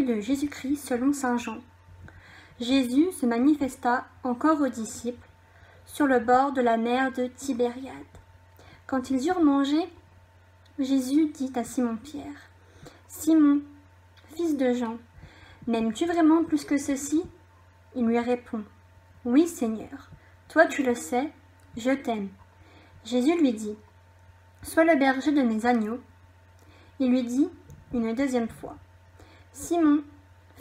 de Jésus-Christ selon saint Jean. Jésus se manifesta encore aux disciples sur le bord de la mer de Tibériade. Quand ils eurent mangé, Jésus dit à Simon-Pierre, « Simon, fils de Jean, m'aimes-tu vraiment plus que ceci ?» Il lui répond, « Oui, Seigneur, toi tu le sais, je t'aime. » Jésus lui dit, « Sois le berger de mes agneaux. » Il lui dit une deuxième fois, « Simon,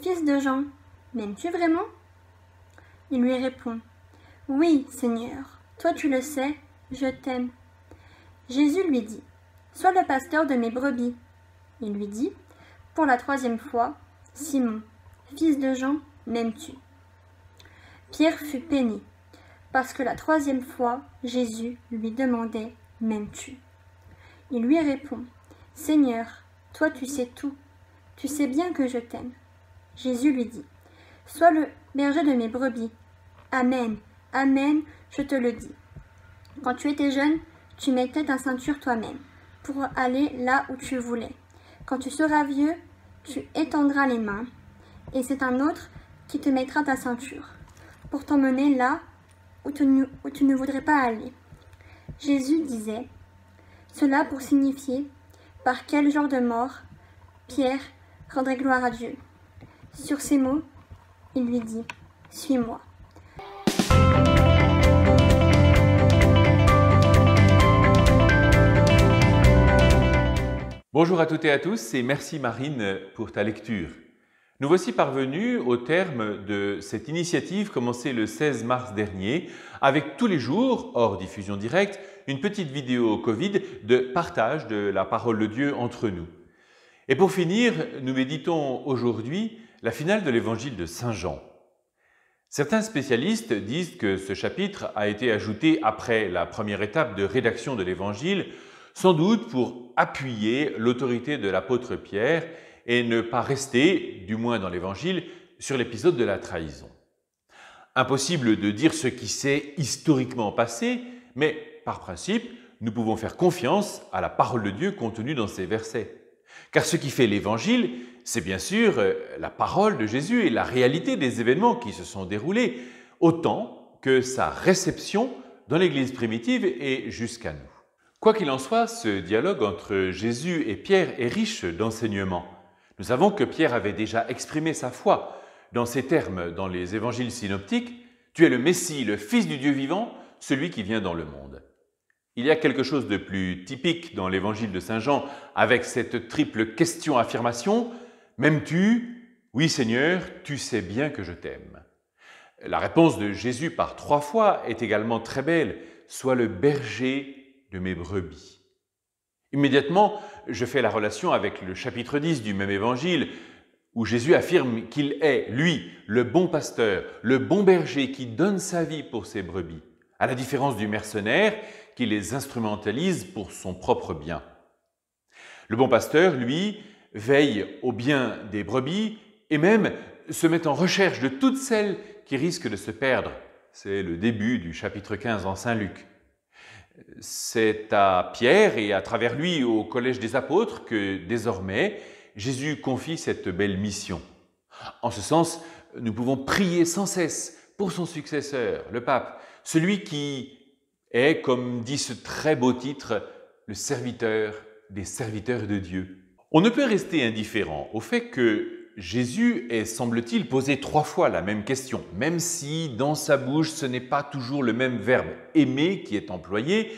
fils de Jean, m'aimes-tu vraiment ?» Il lui répond, « Oui, Seigneur, toi tu le sais, je t'aime. » Jésus lui dit, « Sois le pasteur de mes brebis. » Il lui dit, pour la troisième fois, « Simon, fils de Jean, m'aimes-tu » Pierre fut peiné, parce que la troisième fois, Jésus lui demandait, « M'aimes-tu » Il lui répond, « Seigneur, toi tu sais tout, tu sais bien que je t'aime. » Jésus lui dit, « Sois le berger de mes brebis. Amen, amen, je te le dis. Quand tu étais jeune, tu mettais ta ceinture toi-même, pour aller là où tu voulais. Quand tu seras vieux, tu étendras les mains, et c'est un autre qui te mettra ta ceinture, pour t'emmener là où tu ne voudrais pas aller. » Jésus disait cela pour signifier par quel genre de mort Pierre rendrait gloire à Dieu. Sur ces mots, il lui dit, « Suis-moi. » Bonjour à toutes et à tous et merci Marine pour ta lecture. Nous voici parvenus au terme de cette initiative commencée le 16 mars dernier avec tous les jours, hors diffusion directe, une petite vidéo Covid de partage de la parole de Dieu entre nous. Et pour finir, nous méditons aujourd'hui la finale de l'évangile de saint Jean. Certains spécialistes disent que ce chapitre a été ajouté après la première étape de rédaction de l'évangile, sans doute pour appuyer l'autorité de l'apôtre Pierre et ne pas rester, du moins dans l'évangile, sur l'épisode de la trahison. Impossible de dire ce qui s'est historiquement passé, mais par principe, nous pouvons faire confiance à la parole de Dieu contenue dans ces versets. Car ce qui fait l'évangile, c'est bien sûr la parole de Jésus et la réalité des événements qui se sont déroulés, autant que sa réception dans l'Église primitive et jusqu'à nous. Quoi qu'il en soit, ce dialogue entre Jésus et Pierre est riche d'enseignements. Nous savons que Pierre avait déjà exprimé sa foi dans ces termes dans les évangiles synoptiques « Tu es le Messie, le Fils du Dieu vivant, celui qui vient dans le monde ». Il y a quelque chose de plus typique dans l'évangile de saint Jean avec cette triple question-affirmation « M'aimes-tu ? Oui Seigneur, tu sais bien que je t'aime ». La réponse de Jésus par 3 fois est également très belle « Sois le berger de mes brebis ». Immédiatement, je fais la relation avec le chapitre 10 du même évangile où Jésus affirme qu'il est, lui, le bon pasteur, le bon berger qui donne sa vie pour ses brebis, à la différence du mercenaire qui les instrumentalise pour son propre bien. Le bon pasteur, lui, veille au bien des brebis et même se met en recherche de toutes celles qui risquent de se perdre. C'est le début du chapitre 15 en Saint Luc. C'est à Pierre et à travers lui au collège des apôtres que désormais Jésus confie cette belle mission. En ce sens, nous pouvons prier sans cesse pour son successeur, le pape, celui qui est, comme dit ce très beau titre, le serviteur des serviteurs de Dieu. On ne peut rester indifférent au fait que Jésus ait, semble-t-il, posé 3 fois la même question, même si dans sa bouche ce n'est pas toujours le même verbe « aimer » qui est employé,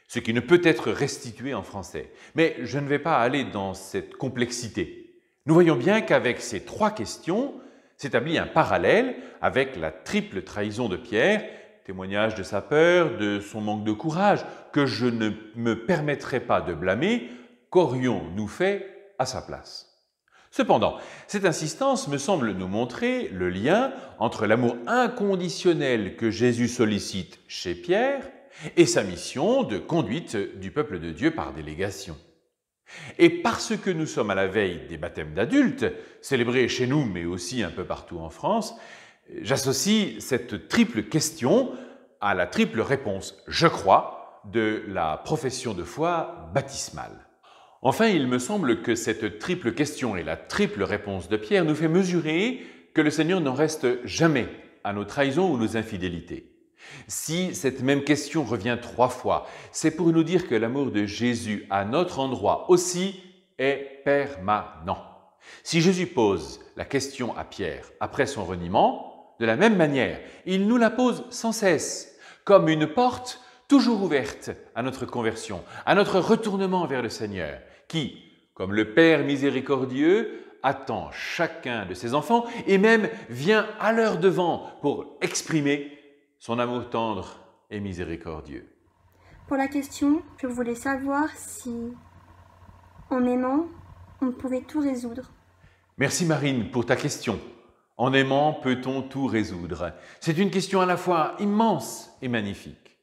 ce qui ne peut être restitué en français. Mais je ne vais pas aller dans cette complexité. Nous voyons bien qu'avec ces 3 questions s'établit un parallèle avec la triple trahison de Pierre, témoignage de sa peur, de son manque de courage, que je ne me permettrai pas de blâmer, qu'aurions-nous fait à sa place? Cependant, cette insistance me semble nous montrer le lien entre l'amour inconditionnel que Jésus sollicite chez Pierre et sa mission de conduite du peuple de Dieu par délégation. Et parce que nous sommes à la veille des baptêmes d'adultes, célébrés chez nous mais aussi un peu partout en France, j'associe cette triple question à la triple réponse « je crois » de la profession de foi baptismale. Enfin, il me semble que cette triple question et la triple réponse de Pierre nous fait mesurer que le Seigneur n'en reste jamais à nos trahisons ou nos infidélités. Si cette même question revient 3 fois, c'est pour nous dire que l'amour de Jésus à notre endroit aussi est permanent. Si Jésus pose la question à Pierre après son reniement, de la même manière, il nous la pose sans cesse, comme une porte toujours ouverte à notre conversion, à notre retournement vers le Seigneur, qui, comme le Père miséricordieux, attend chacun de ses enfants et même vient à leur devant pour exprimer son amour tendre et miséricordieux. Pour la question, je voulais savoir si, en aimant, on pouvait tout résoudre. Merci Marine pour ta question. En aimant, peut-on tout résoudre? C'est une question à la fois immense et magnifique.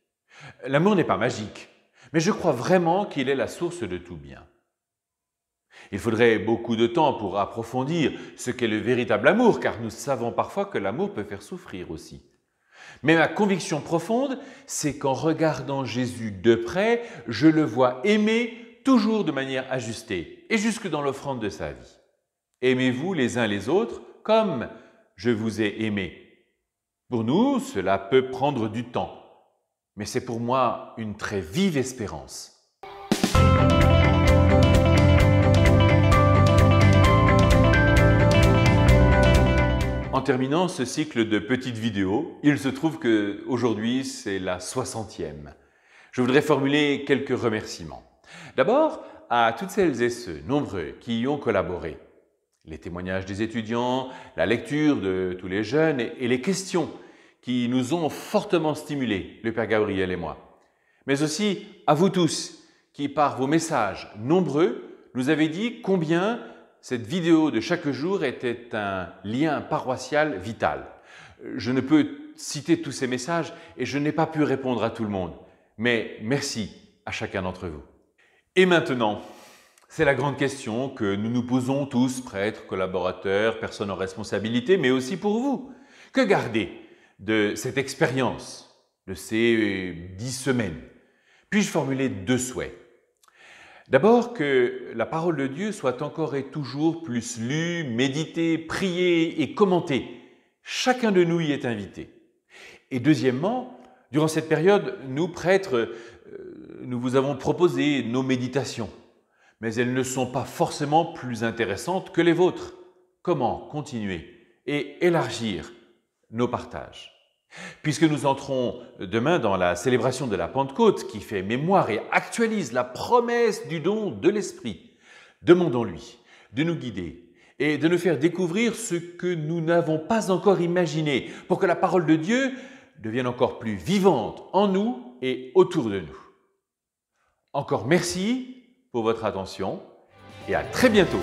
L'amour n'est pas magique, mais je crois vraiment qu'il est la source de tout bien. Il faudrait beaucoup de temps pour approfondir ce qu'est le véritable amour, car nous savons parfois que l'amour peut faire souffrir aussi. Mais ma conviction profonde, c'est qu'en regardant Jésus de près, je le vois aimer toujours de manière ajustée et jusque dans l'offrande de sa vie. Aimez-vous les uns les autres comme je vous ai aimé. Pour nous, cela peut prendre du temps, mais c'est pour moi une très vive espérance. En terminant ce cycle de petites vidéos, il se trouve qu'aujourd'hui c'est la 60e. Je voudrais formuler quelques remerciements. D'abord, à toutes celles et ceux, nombreux, qui y ont collaboré. Les témoignages des étudiants, la lecture de tous les jeunes et les questions qui nous ont fortement stimulés, le Père Gabriel et moi. Mais aussi à vous tous qui, par vos messages nombreux, nous avez dit combien cette vidéo de chaque jour était un lien paroissial vital. Je ne peux citer tous ces messages et je n'ai pas pu répondre à tout le monde, mais merci à chacun d'entre vous. Et maintenant, c'est la grande question que nous nous posons tous, prêtres, collaborateurs, personnes en responsabilité, mais aussi pour vous. Que garder de cette expérience, de ces 10 semaines? Puis-je formuler 2 souhaits? D'abord, que la parole de Dieu soit encore et toujours plus lue, méditée, priée et commentée. Chacun de nous y est invité. Et deuxièmement, durant cette période, nous, prêtres, nous vous avons proposé nos méditations. Mais elles ne sont pas forcément plus intéressantes que les vôtres. Comment continuer et élargir nos partages? Puisque nous entrons demain dans la célébration de la Pentecôte qui fait mémoire et actualise la promesse du don de l'Esprit, demandons-lui de nous guider et de nous faire découvrir ce que nous n'avons pas encore imaginé pour que la parole de Dieu devienne encore plus vivante en nous et autour de nous. Encore merci pour votre attention et à très bientôt.